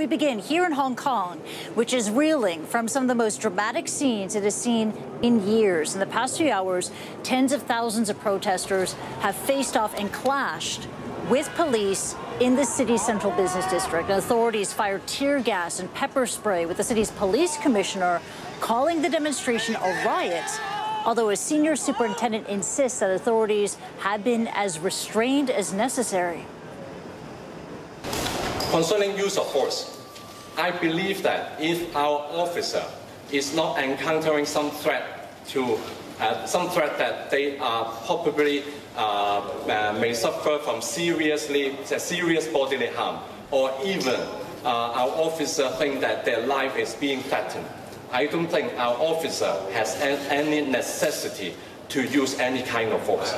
we begin here in Hong Kong, which is reeling from some of the most dramatic scenes it has seen in years. In the past few hours, tens of thousands of protesters have faced off and clashed with police in the city's central business district. Authorities fired tear gas and pepper spray, with the city's police commissioner calling the demonstration a riot, although a senior superintendent insists that authorities have been as restrained as necessary. Concerning use of force, I believe that if our officer is not encountering some threat that they are probably may suffer from serious bodily harm, or even our officer think that their life is being threatened, I don't think our officer has any necessity to use any kind of force.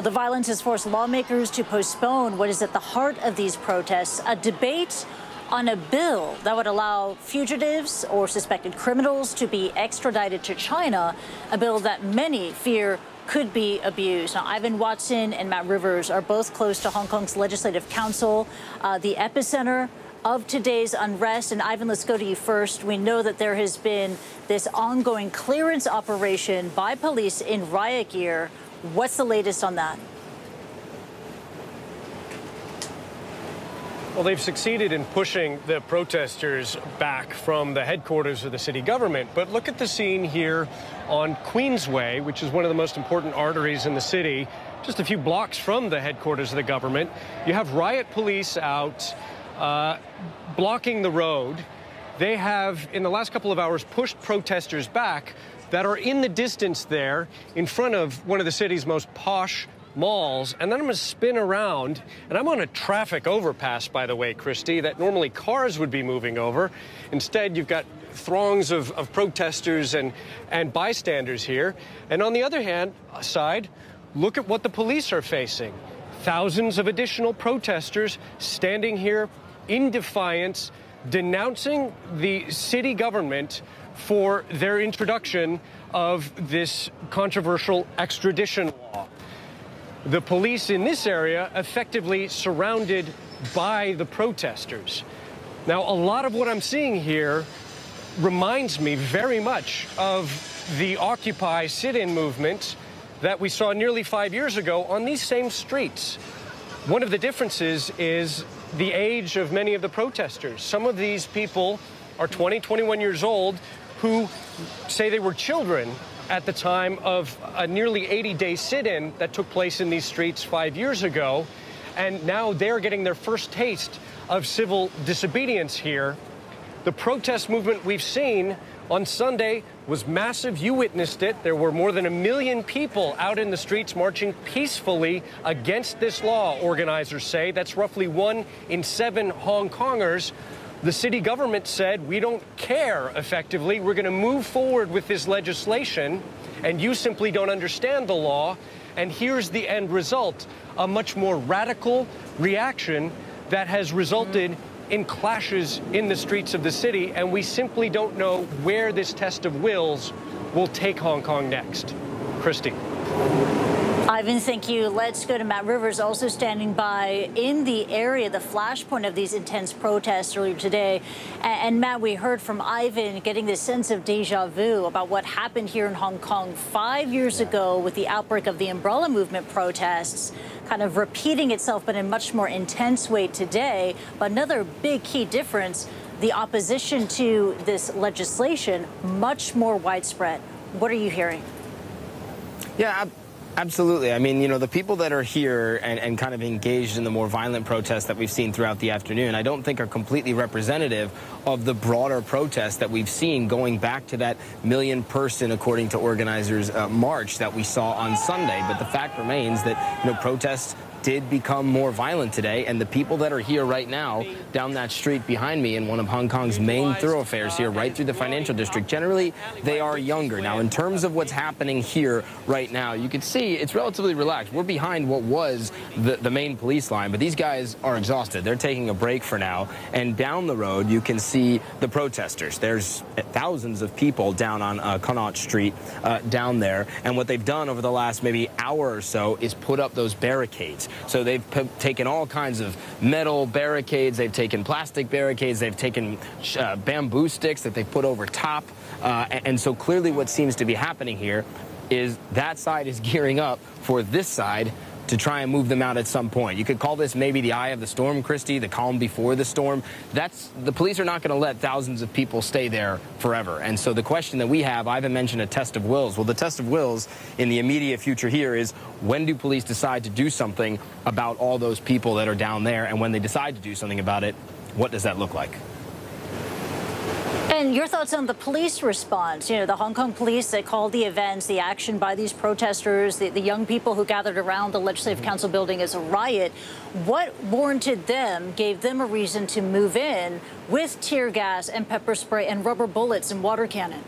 The violence has forced lawmakers to postpone what is at the heart of these protests, a debate on a bill that would allow fugitives or suspected criminals to be extradited to China, a bill that many fear could be abused. Now, Ivan Watson and Matt Rivers are both close to Hong Kong's Legislative Council, the epicenter of today's unrest. And Ivan, let's go to you first. We know that there has been this ongoing clearance operation by police in riot gear. What's the latest on that? Well, they've succeeded in pushing the protesters back from the headquarters of the city government. But look at the scene here on Queensway, which is one of the most important arteries in the city, just a few blocks from the headquarters of the government. You have riot police out blocking the road. They have, in the last couple of hours, pushed protesters back that are in the distance there in front of one of the city's most posh malls. And then I'm going to spin around, and I'm on a traffic overpass, by the way, Christy, that normally cars would be moving over. Instead, you've got throngs of protesters and bystanders here. And on the other hand side, look at what the police are facing. Thousands of additional protesters standing here in defiance, denouncing the city government for their introduction of this controversial extradition law. The police in this area effectively surrounded by the protesters. Now, a lot of what I'm seeing here reminds me very much of the Occupy sit-in movement that we saw nearly 5 years ago on these same streets. One of the differences is the age of many of the protesters. Some of these people are 20, 21 years old who say they were children at the time of a nearly 80-day sit-in that took place in these streets 5 years ago. And now they're getting their first taste of civil disobedience here. The protest movement we've seen on Sunday was massive. You witnessed it. There were more than 1 million people out in the streets marching peacefully against this law, organizers say. That's roughly 1 in 7 Hong Kongers. The city government said, we don't care, effectively. We're going to move forward with this legislation, and you simply don't understand the law. And here's the end result, a much more radical reaction that has resulted in clashes in the streets of the city, and we simply don't know where this test of wills will take Hong Kong next. Christy. Ivan, thank you. Let's go to Matt Rivers, also standing by in the area, the flashpoint of these intense protests earlier today. And Matt, we heard from Ivan getting this sense of deja vu about what happened here in Hong Kong 5 years ago with the outbreak of the umbrella movement protests, kind of repeating itself, but in a much more intense way today. But another big key difference, the opposition to this legislation, much more widespread. What are you hearing? Yeah, absolutely. I mean, you know, the people that are here and kind of engaged in the more violent protests that we've seen throughout the afternoon, I don't think are completely representative of the broader protests that we've seen going back to that 1 million person, according to organizers, march that we saw on Sunday. But the fact remains that, you know, protests did become more violent today, and the people that are here right now down that street behind me in one of Hong Kong's main thoroughfares here right through the financial district, generally they are younger. Now, in terms of what's happening here right now, you can see it's relatively relaxed. We're behind what was the main police line, but these guys are exhausted. They're taking a break for now, and down the road you can see the protesters. There's thousands of people down on Connaught Street down there, and what they've done over the last maybe hour or so is put up those barricades. So they've taken all kinds of metal barricades, they've taken plastic barricades, they've taken bamboo sticks that they've put over top. And so clearly what seems to be happening here is that side is gearing up for this side to try and move them out at some point. You could call this maybe the eye of the storm, Christy, the calm before the storm. The police are not going to let thousands of people stay there forever. And so the question that we have, Ivan mentioned a test of wills. Well, the test of wills in the immediate future here is, when do police decide to do something about all those people that are down there? And when they decide to do something about it, what does that look like? And your thoughts on the police response? You know, the Hong Kong police, they called the events, the action by these protesters, the young people who gathered around the Legislative Council building as a riot. What warranted them, gave them a reason to move in with tear gas and pepper spray and rubber bullets and water cannon?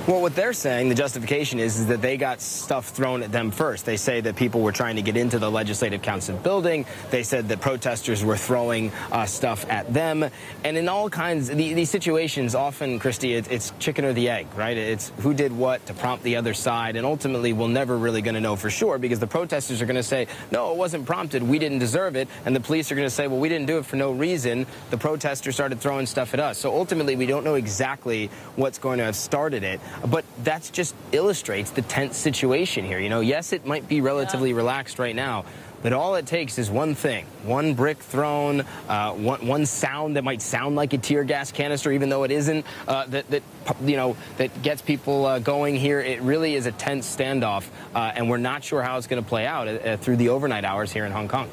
Well, what they're saying, the justification is that they got stuff thrown at them first. They say that people were trying to get into the Legislative Council building. They said that protesters were throwing stuff at them. And in all kinds, these situations, often, Christy, it's chicken or the egg, right? It's who did what to prompt the other side. And ultimately, we're never really going to know for sure, because the protesters are going to say, no, it wasn't prompted. We didn't deserve it. And the police are going to say, well, we didn't do it for no reason. The protesters started throwing stuff at us. So ultimately, we don't know exactly what's going to have started it. But that just illustrates the tense situation here. You know, yes, it might be relatively relaxed right now, but all it takes is one thing, one brick thrown, one sound that might sound like a tear gas canister, even though it isn't, that gets people going here. It really is a tense standoff, and we're not sure how it's going to play out through the overnight hours here in Hong Kong.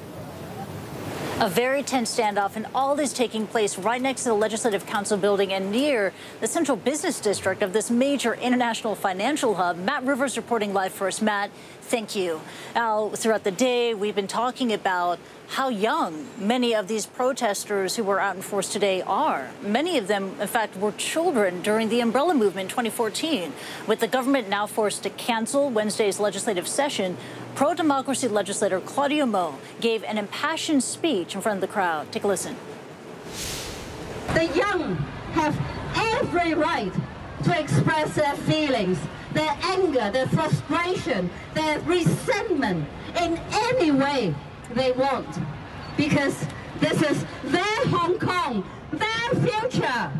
A very tense standoff, and all this taking place right next to the Legislative Council building and near the central business district of this major international financial hub. Matt Rivers reporting live for us. Matt, thank you. Now, throughout the day, we've been talking about how young many of these protesters who were out in force today are. Many of them, in fact, were children during the umbrella movement in 2014. With the government now forced to cancel Wednesday's legislative session, pro-democracy legislator Claudia Mo gave an impassioned speech in front of the crowd. Take a listen. The young have every right to express their feelings, their anger, their frustration, their resentment in any way they want, because this is their Hong Kong, their future.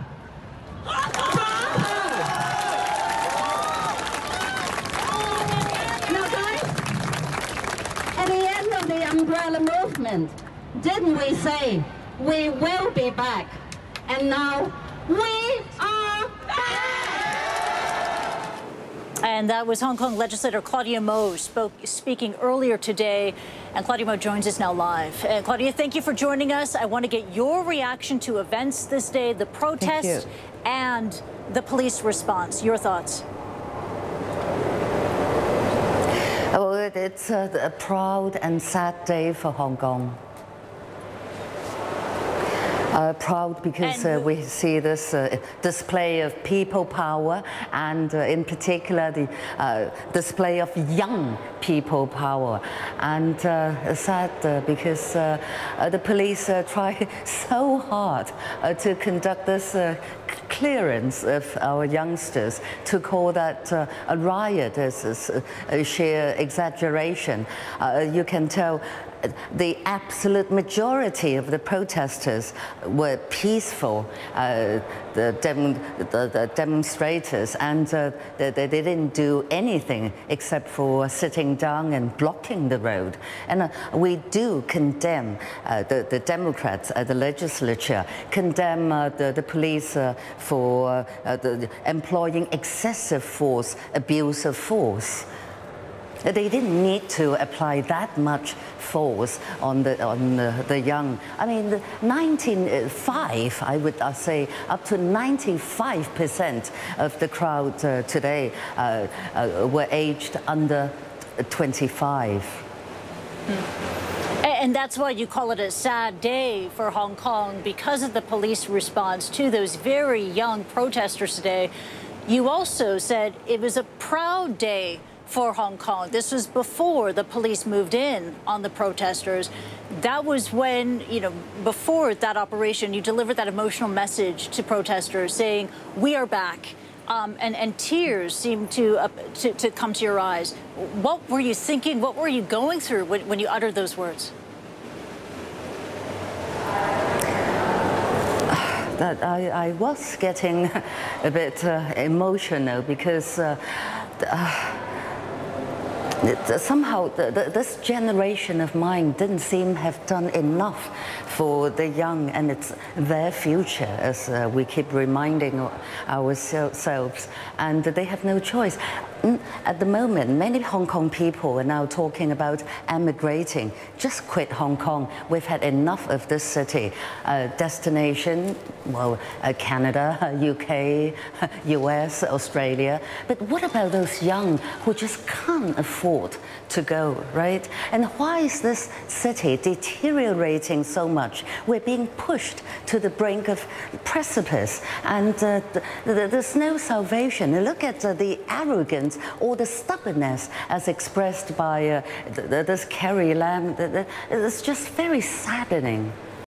Now, guys, at the end of the umbrella movement, didn't we say we will be back? And now we are back! And that was Hong Kong legislator Claudia Mo speaking earlier today. And Claudia Mo joins us now live. Claudia, thank you for joining us. I want to get your reaction to events this day, the protest and the police response. Your thoughts? Oh, it's a proud and sad day for Hong Kong. Proud because we see this display of people power, and in particular the display of young people power, and sad because the police try so hard to conduct this clearance of our youngsters. To call that a riot is a sheer exaggeration. You can tell the absolute majority of the protesters were peaceful, the demonstrators, and they didn't do anything except for sitting down and blocking the road. And we do condemn, the Democrats at the legislature condemn the police for employing excessive force, abuse of force. They didn't need to apply that much force on the young. I mean, 1905, I would say, up to 95% of the crowd today were aged under 25. And that's why you call it a sad day for Hong Kong, because of the police response to those very young protesters today. You also said it was a proud day for Hong Kong. This was before the police moved in on the protesters. That was when, you know, before that operation, you delivered that emotional message to protesters saying, we are back. and tears seem to come to your eyes. What were you thinking? What were you going through when you uttered those words? That I was getting a bit emotional because somehow this generation of mine didn't seem to have done enough for the young, and it's their future, as we keep reminding ourselves, and they have no choice. At the moment, many Hong Kong people are now talking about emigrating. Just quit Hong Kong. We've had enough of this city. Destination, well, Canada, UK, US, Australia. But what about those young who just can't afford to go, right? And why is this city deteriorating so much? We're being pushed to the brink of precipice, and there's no salvation. Look at the arrogance or the stubbornness as expressed by this Carrie Lam. It's just very saddening.